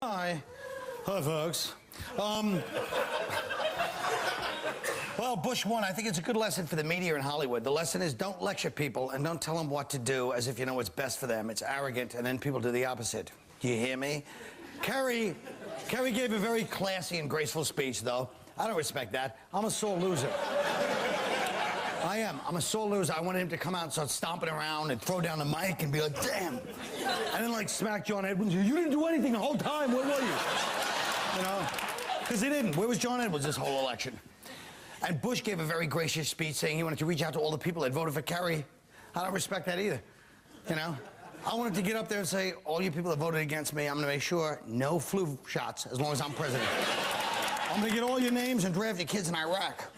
Hi. Hi, folks. Well, Bush won. I think it's a good lesson for the media in Hollywood. The lesson is don't lecture people and don't tell them what to do as if you know what's best for them. It's arrogant, and then people do the opposite. Do you hear me? Kerry gave a very classy and graceful speech, though. I don't respect that. I'm a sore loser. I am. I'm a sore loser. I wanted him to come out and start stomping around and throw down the mic and be like, damn. And then, like, smack John Edwards. You didn't do anything the whole time. Where were you? You know? Because he didn't. Where was John Edwards this whole election? And Bush gave a very gracious speech saying he wanted to reach out to all the people that voted for Kerry. I don't respect that either. You know? I wanted to get up there and say, all you people that voted against me, I'm going to make sure no flu shots as long as I'm president. I'm going to get all your names and draft your kids in Iraq.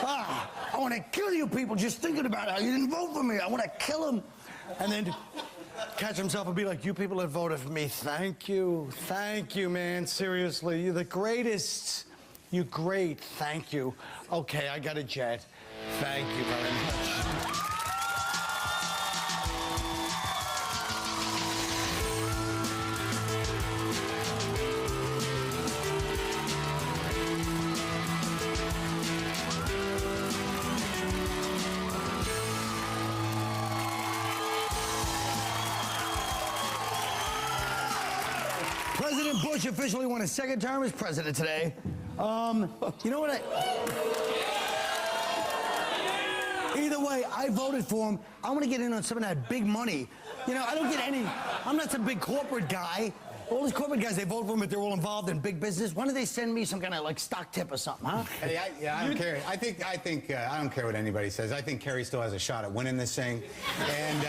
I want to kill you people just thinking about how you didn't vote for me. I want to kill them. And then catch himself and be like, you people that voted for me, thank you. Thank you, man. Seriously, you're the greatest. You're great. Thank you. Okay, I got a jet. Thank you very much. President Bush officially won his second term as president today. You know what Either way, I voted for him. I want to get in on some of that big money. You know, I don't get any... I'm not some big corporate guy. All these corporate guys, they vote for him if they're all involved in big business. Why don't they send me some kind of, like, stock tip or something, huh? Hey, I don't care. I don't care what anybody says. I think Kerry still has a shot at winning this thing. And,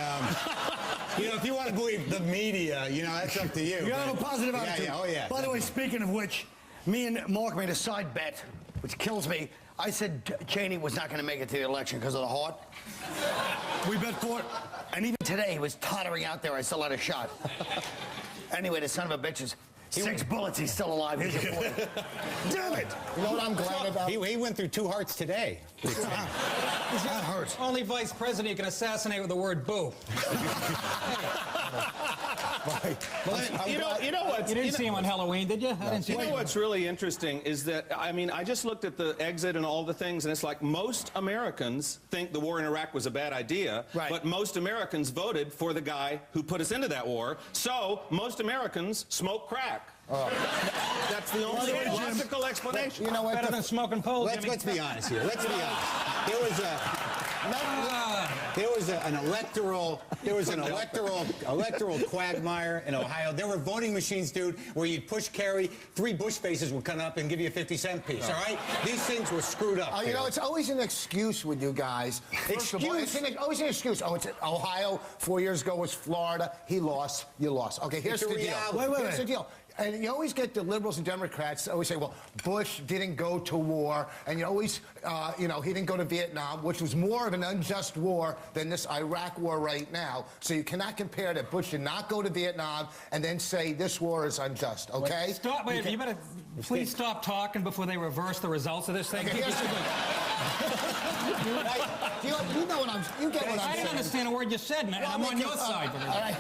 you know, if you want to believe the media, you know, that's up to you. You have a positive attitude. Yeah, oh, yeah. By the way, speaking of which, me and Mark made a side bet, which kills me. I said Cheney was not going to make it to the election because of the heart. We bet for it. And even today, he was tottering out there. I still had a shot. Anyway, the son of a bitch is 6 bullets. He's still alive. Here's your boy. Damn it! You know what I'm glad about? He went through 2 hearts today. That hurts. Only vice president you can assassinate with the word boo. You know what? You didn't see him on Halloween, did you? I didn't see You know what's really interesting is that, I mean, I just looked at the exit and all the things, and it's like most Americans think the war in Iraq was a bad idea, right. But most Americans voted for the guy who put us into that war, so most Americans smoke crack. That's the only logical explanation. You know what? Better than smoking poles. Let's be honest here. Let's be honest. There was an electoral quagmire in Ohio. There were voting machines, dude, where you'd push Kerry, 3 Bush faces would come up and give you a 50-cent piece. All right? These things were screwed up. You know, it's always an excuse with you guys. It's always an excuse. Oh, it's Ohio. 4 years ago was Florida. He lost. You lost. Okay, here's the deal. Here's the deal. And you always get the liberals and Democrats always say, well, Bush didn't go to war. And you always, you know, he didn't go to Vietnam, which was more of an unjust war than this Iraq war right now. So you cannot compare that Bush did not go to Vietnam and then say this war is unjust, okay? Wait, you better please stop talking before they reverse the results of this thing. Okay, you know what you get what I'm saying. I didn't understand a word you said, man. I'm on your side. All right.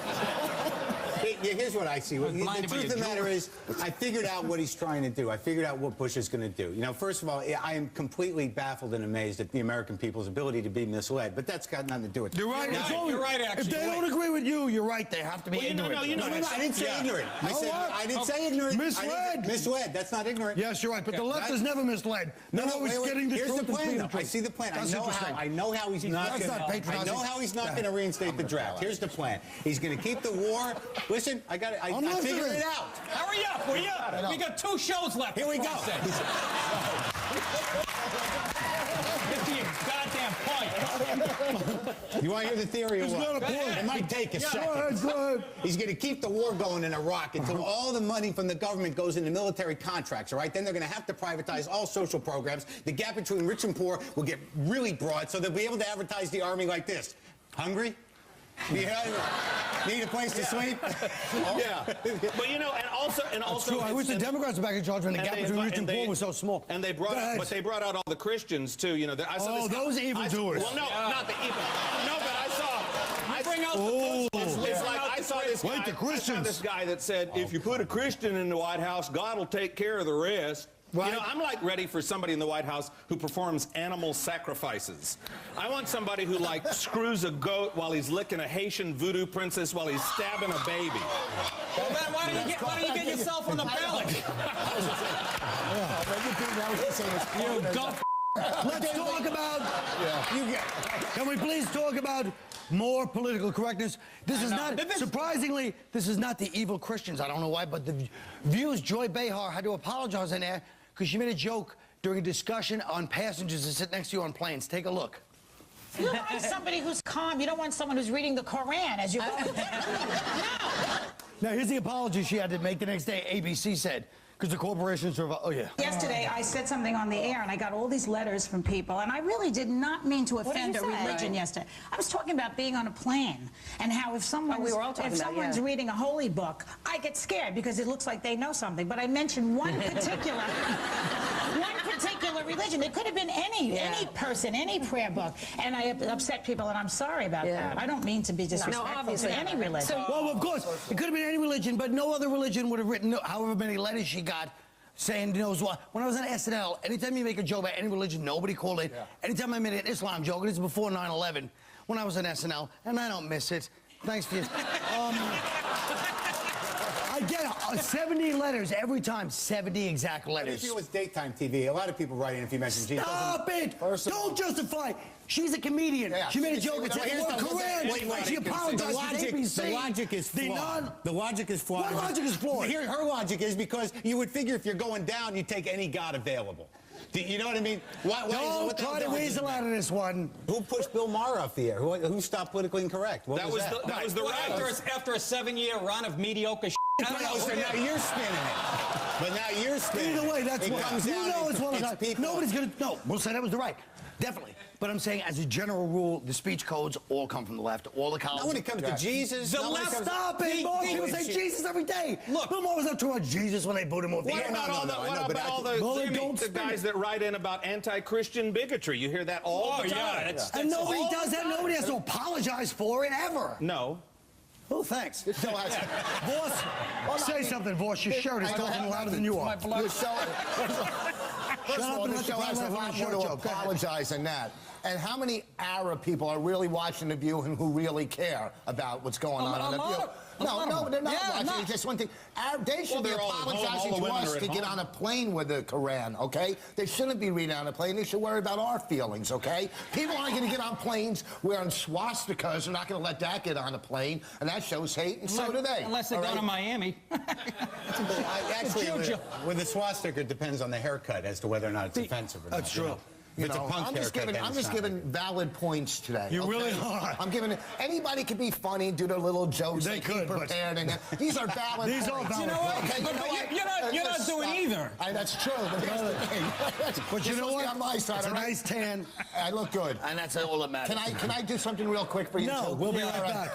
Here's what I see. The truth of the matter is, I figured out what he's trying to do. I figured out what Bush is going to do. You know, first of all, I am completely baffled and amazed at the American people's ability to be misled. But that's got nothing to do with it. You're right. You're right, actually. If they don't agree with you, you're right. They have to be ignorant. No, I didn't say ignorant. I didn't say ignorant. Misled. Misled. That's not ignorant. Yes, you're right. But the left is never misled. They're always getting the Here's truth. the plan. I see the plan. I know how he's not going to reinstate the draft. Here's the plan. He's going to keep the war. Listen, I figured it out. Hurry up, will you? We got 2 shows left. Here we go. Get to your goddamn point. You want to hear the theory or what? It might take a second. Go ahead. He's going to keep the war going in Iraq until all the money from the government goes into military contracts, all right? Then they're going to have to privatize all social programs. The gap between rich and poor will get really broad, so they'll be able to advertise the army like this. Hungry? Need a place to sleep? Yeah. But you know, and also I wish the Democrats were back in charge when the gap between rich and poor was so small. And they brought out all the Christians too. You know, I saw those evildoers. Well, no, not the evil. No, but I saw. Bring out the it's like I saw this guy. Wait, the I saw Christians. this guy that said, if you put a Christian in the White House, God will take care of the rest. Right. You know, I'm like ready for somebody in the White House who performs animal sacrifices. I want somebody who like screws a goat while he's licking a Haitian voodoo princess while he's stabbing a baby. Well, then why don't you get yourself on the ballot? You dumb. Let's talk about. Can we please talk about more political correctness? This is not, surprisingly, this is not the evil Christians. I don't know why, but the View's Joy Behar had to apologize in there because she made a joke during a discussion on passengers that sit next to you on planes. Take a look. You want somebody who's calm. You don't want someone who's reading the Koran as you go. No. Now, here's the apology she had to make the next day, ABC said. Because the corporations are, oh yeah. Yesterday, I said something on the air, and I got all these letters from people, and I really did not mean to offend a religion yesterday. I was talking about being on a plane, and how if someone's reading a holy book, I get scared because it looks like they know something. But I mentioned one particular religion. It could have been any person, any prayer book, and I upset people, and I'm sorry about that. I don't mean to be disrespectful to any religion. Well, of course, it could have been any religion, but no other religion would have written however many letters she got saying, you know what? When I was on SNL, anytime you make a joke about any religion, nobody called it. Anytime I made an Islam joke, and it's before 9/11, when I was on SNL, and I don't miss it. Thanks for you. I get 70 letters every time, 70 exact letters. If it was daytime TV, a lot of people write in if you mention Jesus. Stop it! Don't justify. She's a comedian. She made a joke. It's like, Koran. She apologized to ABC. The logic is flawed. The logic is flawed. What logic is flawed? Here, her logic is because you would figure if you're going down, you take any god available. You know what I mean? Don't try to weasel out of this one. Who pushed Bill Maher off the air? Who stopped politically incorrect? That was the right. After a 7-year run of mediocre So now you're spinning it. But now you're spinning it. Either way, that's what comes down. You know as well as I. Nobody's going to. No, we'll say that was the right. Definitely. But I'm saying, as a general rule, the speech codes all come from the left. All the colleges. Not when it comes to Jesus. The left. Stop it. More people say Jesus every day. Look, Bill Maher was not talking about Jesus when they booed him off the air. What about all the guys that write in about anti-Christian bigotry? You hear that all the time. And nobody does that. Nobody has to apologize for it ever. No. Oh, thanks. Boss, say something, boss. Your shirt is talking louder than you are. First of all, this show has a lot more to apologize than that. And how many Arab people are really watching The View and who really care about what's going on The View? No, they're not watching. It's just one thing. They should be apologizing to us to get on a plane with the Koran, okay? They shouldn't be reading on a plane. They should worry about our feelings, okay? People aren't going to get on planes wearing swastikas. They're not going to let that get on a plane, and that shows hate, and so do they. Unless they go to Miami. Actually, with the swastika, it depends on the haircut as to whether or not it's offensive or not. That's true. It's a punk I'm just giving valid points today. You really are. I'm giving it. Anybody can be funny, do their little jokes. They could, prepared, and these are valid. These are valid. You know what? Okay, You're not doing either. That's true. But here's the thing. But you know what? On my side, it's a nice tan. I look good. And that's all that matters. Can I do something real quick for you? No, we'll be right back.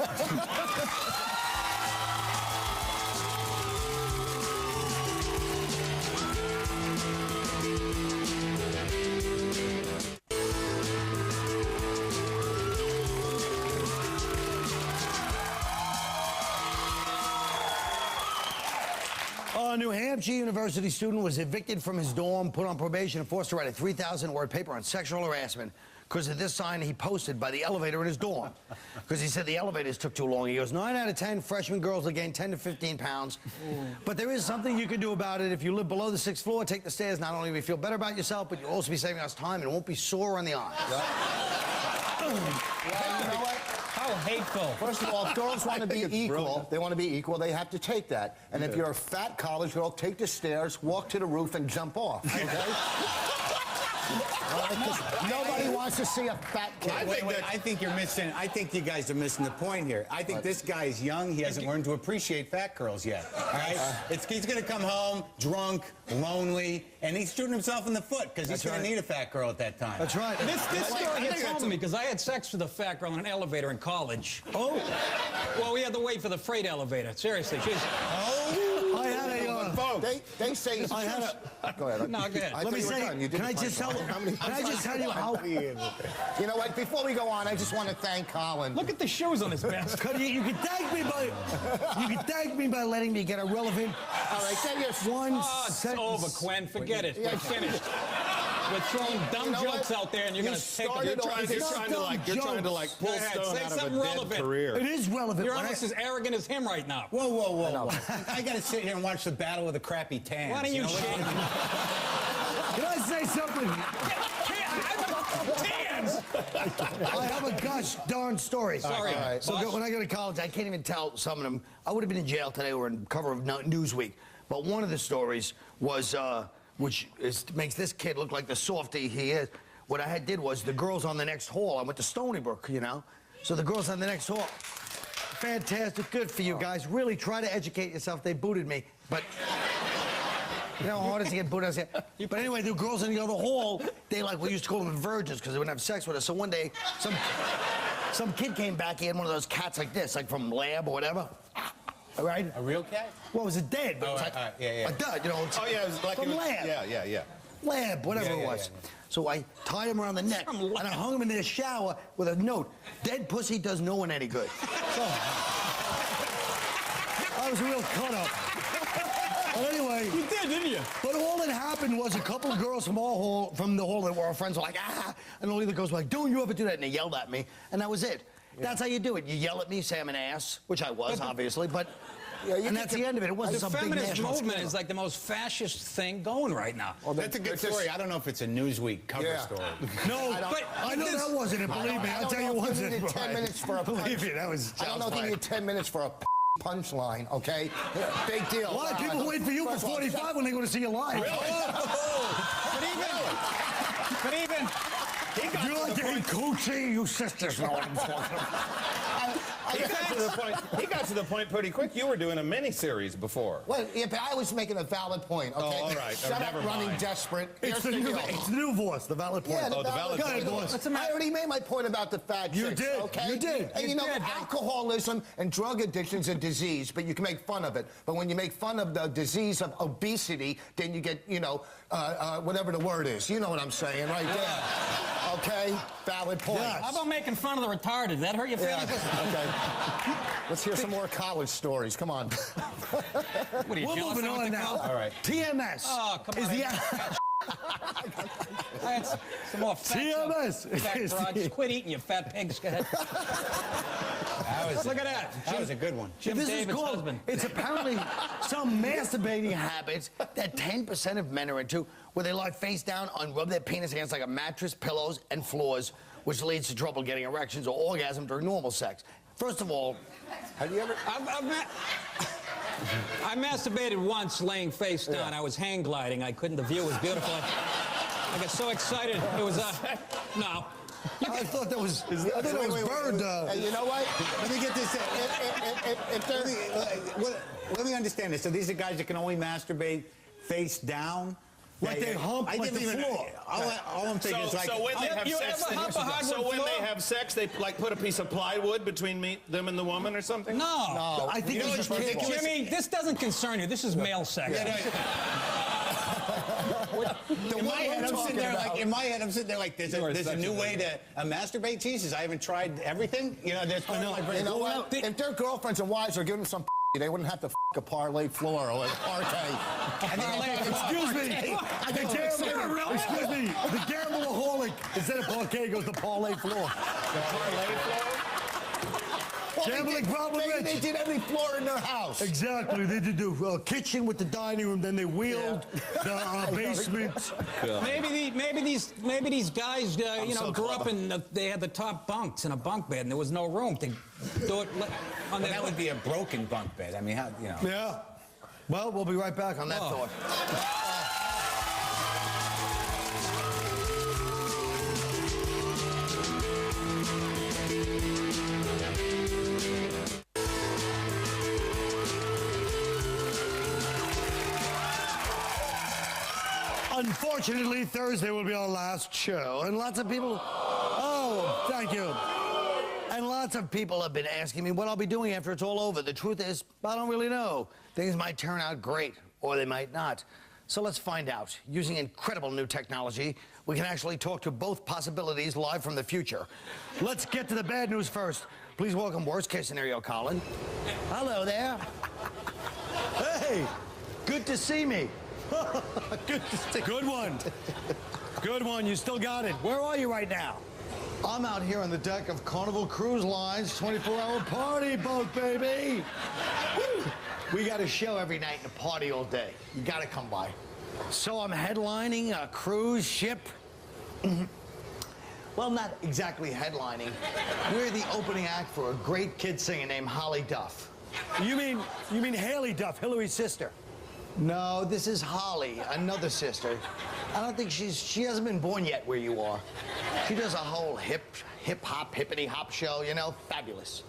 A New Hampshire University student was evicted from his dorm, put on probation, and forced to write a 3,000-word paper on sexual harassment because of this sign he posted by the elevator in his dorm. Because he said the elevators took too long. He goes, 9 out of 10 freshman girls will gain 10 to 15 pounds. But there is something you can do about it. If you live below the 6th floor, take the stairs. Not only will you feel better about yourself, but you'll also be saving us time and won't be sore on the eyes. You know what? How hateful. First of all, if girls want to be equal, they want to be equal, they have to take that. And if you're a fat college girl, take the stairs, walk to the roof, and jump off, okay? Nobody wants to see a fat kid. I think you're missing. I think you guys are missing the point here. I think this guy is young. He hasn't learned to appreciate fat girls yet. All right? He's going to come home drunk, lonely, and he's shooting himself in the foot because he's going to need a fat girl at that time. That's right. This story hits home to me because I had sex with a fat girl in an elevator in college. Oh. Well, we had to wait for the freight elevator. Seriously, she's. I had a They say. I had Go ahead. No, go ahead. I Let me thought you were say, done. You did can I the just tell? punchline. Can I just tell you how? You know what? Before we go on, I just want to thank Colin. Look at the shoes on his back. You can thank me by letting me get a relevant. All right, then you're one Oh, it's sentence. over, Quinn. Forget it. We're finished. We're throwing dumb You know jokes what? out there, and you're You going to take them. started You're off- trying It's not to like pull Go ahead, stone say out of a something dead relevant. career. It is relevant. You're When I- almost as arrogant as him right now. Whoa, whoa, whoa. I got to sit here and watch the battle of the crappy tans. Why don't you know shake? Can I say something? Tans! I have a gosh darn story. Sorry. All right. So when I go to college, I can't even tell some of them. I would have been in jail today or in cover of Newsweek. But one of the stories was, makes this kid look like the softy he is. What I did was the girls on the next hall. I went to Stony Brook, you know. So the girls on the next hall. Fantastic, good for you guys. Really try to educate yourself. They booted me, but. You know how hard it is to get booted? I said, but anyway, the girls in the other hall, we used to call them virgins because they wouldn't have sex with us. So one day, some kid came back, he had one of those cats like this, like from Lab or whatever. All right? A real cat? Well, it was a dead, but it was like yeah. a dud, you know. Oh yeah, it was like from Lab. Yeah. Lab, whatever Yeah, it was. yeah. So I tied him around the neck, and I hung him in the shower with a note. Dead pussy does no one any good. So, I was a real cut-up. But anyway... You did, didn't you? But all that happened was a couple of girls from the hall that were our friends were like, ah! And all the other girls were like, don't you ever do that? And they yelled at me, and that was it. Yeah. That's how you do it. You yell at me, say I'm an ass, which I was, obviously, but... Yeah, and that's the end of it. It wasn't some The big feminist national movement scandal. is like the most fascist thing going right now. Well, that's a good story. I don't know if it's a Newsweek cover story. No, but I know that wasn't it. Believe me, I'll tell you once. wasn't. You needed 10 minutes for a Believe me, that was. I don't know if you need 10 minutes for a punchline, okay? Big deal. Why? People wait for you for 45 when they go to see you live. But even... You like to eat coochie, you sisters know what I'm talking about. He got to the point pretty quick. You were doing a mini-series before. Well, yeah, but I was making a valid point, okay? Oh, all right. Shut Never up, running mind. desperate. It's the new voice, the valid point. Yeah, the valid point. point. Go ahead, boss. I already made my point about the fat You chicks, did. okay? You did. And you know, alcoholism and drug addiction is a disease, but you can make fun of it. But when you make fun of the disease of obesity, then you get, you know, whatever the word is. You know what I'm saying, right there. Okay? Valid point. How about making fun of the retarded? Did that hurt your feelings? Okay. Let's hear some more college stories. Come on. What are you, We're jealous moving I went on to now. college? All right. TMS. Oh, come is on. the Some more fat TMS. jokes. Fat broads. Quit eating, you fat pigs. Go ahead. Look at that. That was a good one. Jim This David's is called, husband. it's apparently some masturbating habits that 10% of men are into, where they lie face down and rub their penis against like a mattress, pillows, and floors, which leads to trouble getting erections or orgasm during normal sex. First of all, Have you ever... I masturbated once laying face down. I was hang gliding. The view was beautiful. I got so excited. It was, no. I thought that was, bird. Hey, you know what? Let me get this. Let me understand this. So these are guys that can only masturbate face down? Like they hump I like didn't the even, floor. all I'm thinking is like... So when they have you sex, ever hump a hardwood they like put a piece of plywood between them and the woman or something? No. I think You know it's just what's ridiculous? Jimmy, this doesn't concern you. This is male sex. In my head, I'm sitting there like, there's a new way to masturbate. Jesus, I haven't tried everything. You know, there's part of my brain. You know what? If their girlfriends and wives are giving them some they wouldn't have to a parlay floor or a parquet. Excuse me. Excuse me. The gambleaholic, instead of parquet, goes to parlay floor. Parlay floor? Gambling problem rich. They did every floor in their house. Exactly. They did the kitchen with the dining room, then they wheeled the basement. Maybe these guys, you know, grew up in. They had the top bunks in a bunk bed, and there was no room to do it. That would be a broken bunk bed. I mean, how, you know. Yeah. Well, we'll be right back on that thought. Unfortunately, Thursday will be our last show, and lots of people... Oh, thank you. And lots of people have been asking me what I'll be doing after it's all over. The truth is, I don't really know. Things might turn out great, or they might not. So let's find out. Using incredible new technology, we can actually talk to both possibilities live from the future. Let's get to the bad news first. Please welcome worst case scenario, Colin. Hello there. Hey, good to see me. Good to see you. Good one. Good one, you still got it. Where are you right now? I'm out here on the deck of Carnival Cruise Line's 24-hour party boat, baby. Woo. We got a show every night and a party all day. You gotta come by. So I'm headlining a cruise ship? Well, not exactly headlining. We're the opening act for a great kid singer named Holly Duff. You mean Haley Duff, Hillary's sister? No, this is Holly, another sister. I don't think she hasn't been born yet where you are. She does a whole hip-hop, hippity-hop show, you know, fabulous.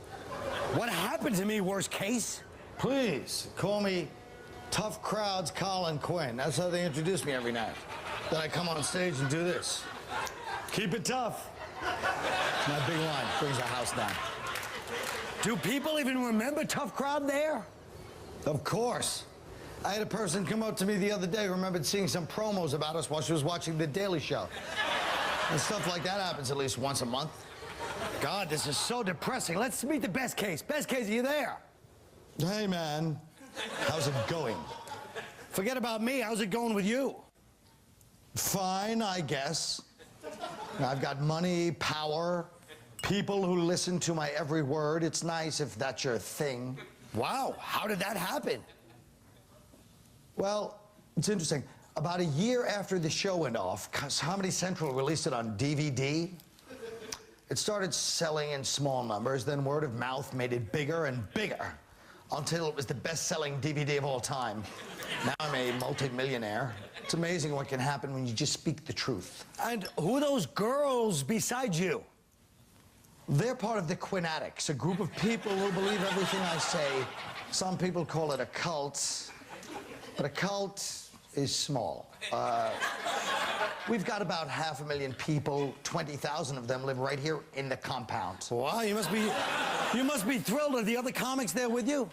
What happened to me, worst case? Please, call me Tough Crowds Colin Quinn. That's how they introduce me every night. Then I come on stage and do this. Keep it tough. My big line brings the house down. Do people even remember Tough Crowd there? Of course. I had a person come up to me the other day who remembered seeing some promos about us while she was watching The Daily Show. And stuff like that happens at least once a month. God, this is so depressing. Let's meet the best case. Best case, are you there? Hey, man. How's it going? Forget about me. How's it going with you? Fine, I guess. I've got money, power, people who listen to my every word. It's nice if that's your thing. Wow, how did that happen? Well, it's interesting. About a year after the show went off, Comedy Central released it on DVD. It started selling in small numbers, then word of mouth made it bigger and bigger until it was the best-selling DVD of all time. Now I'm a multi-millionaire. It's amazing what can happen when you just speak the truth. And who are those girls beside you? They're part of the Quinn Addicts, a group of people who believe everything I say. Some people call it a cult, but a cult is small. We've got about 500,000 people. 20,000 of them live right here in the compound. Wow, you must be thrilled. Are the other comics there with you?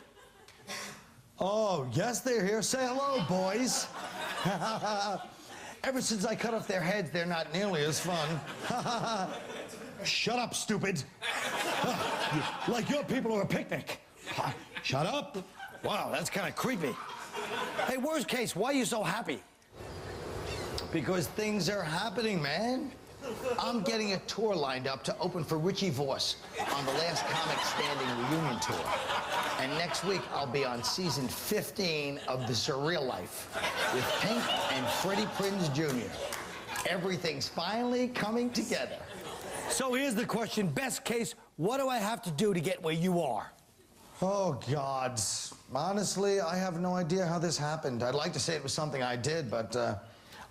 Oh, yes, they're here. Say hello, boys. Ever since I cut off their heads, they're not nearly as fun. Shut up, stupid. Like your people are a picnic. Shut up. Wow, that's kind of creepy. Hey, worst case, why are you so happy? Because things are happening, man. I'm getting a tour lined up to open for Richie Voss on the Last Comic Standing reunion tour. And next week, I'll be on season 15 of The Surreal Life with Pink and Freddie Prinze Jr. Everything's finally coming together. So here's the question. Best case, what do I have to do to get where you are? Oh, God. Honestly, I have no idea how this happened. I'd like to say it was something I did, but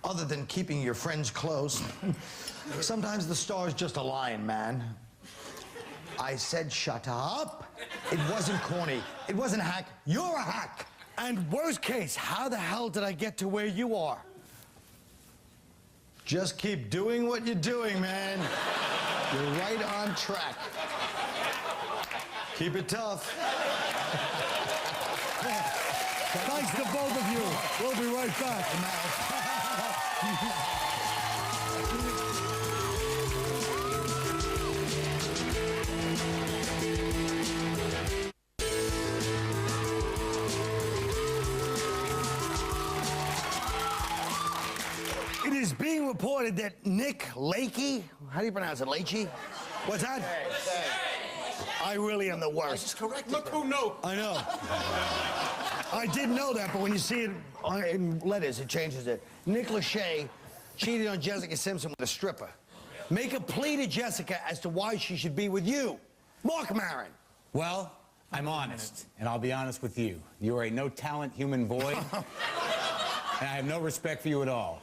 other than keeping your friends close, sometimes the stars just align, man. I said shut up. It wasn't corny. It wasn't a hack. You're a hack. And worst case, how the hell did I get to where you are? Just keep doing what you're doing, man. You're right on track. Keep it tough. Thanks to both of you. We'll be right back. It is being reported that Nick Lakey, how do you pronounce it, Lakey? What's that? I really am the worst. Look who knows. I know. I did know that, but when you see it in letters, it changes it. Nick Lachey cheated on Jessica Simpson with a stripper. Make a plea to Jessica as to why she should be with you. Marc Maron. Well, I'm honest, and I'll be honest with you. You are a no-talent human void, and I have no respect for you at all.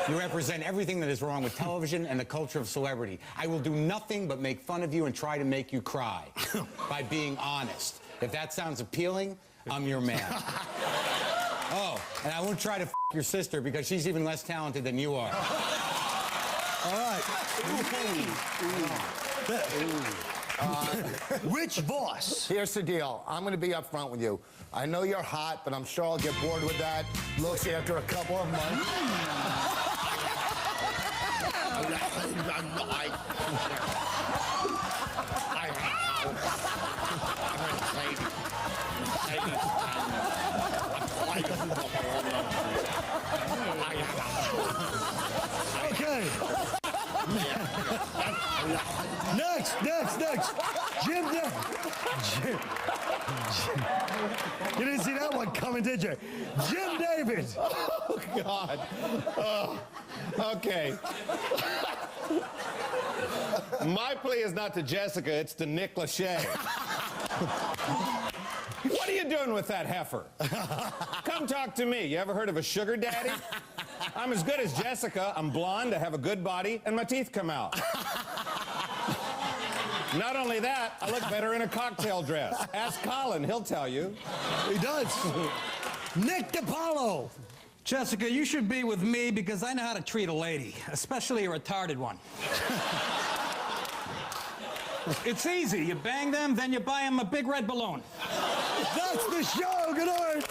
You represent everything that is wrong with television and the culture of celebrity. I will do nothing but make fun of you and try to make you cry by being honest. If that sounds appealing, I'm your man. Oh, and I won't try to f your sister because she's even less talented than you are. All right. Rich Voss. Here's the deal. I'm going to be up front with you. I know you're hot, but I'm sure I'll get bored with that looks after a couple of months. Okay. Next. Jim. You didn't see that one coming, did you? Jim David. Oh, God. Oh, okay. My plea is not to Jessica, it's to Nick Lachey. What are you doing with that heifer? Come talk to me. You ever heard of a sugar daddy? I'm as good as Jessica. I'm blonde, I have a good body, and my teeth come out. Not only that, I look better in a cocktail dress. Ask Colin, he'll tell you. He does. Nick DiPaolo. Jessica, you should be with me because I know how to treat a lady, especially a retarded one. It's easy. You bang them, then you buy them a big red balloon. That's the show. Good night.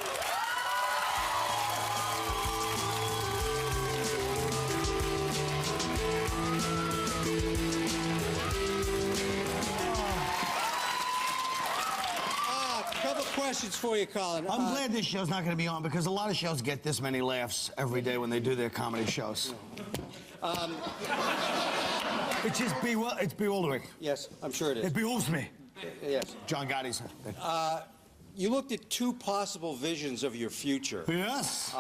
Couple questions for you, Colin. I'm glad this show's not going to be on because a lot of shows get this many laughs every day when they do their comedy shows. It's just it's bewildering. Yes, I'm sure it is. It behooves me. Yes. John Gotti's. You looked at two possible visions of your future. Yes.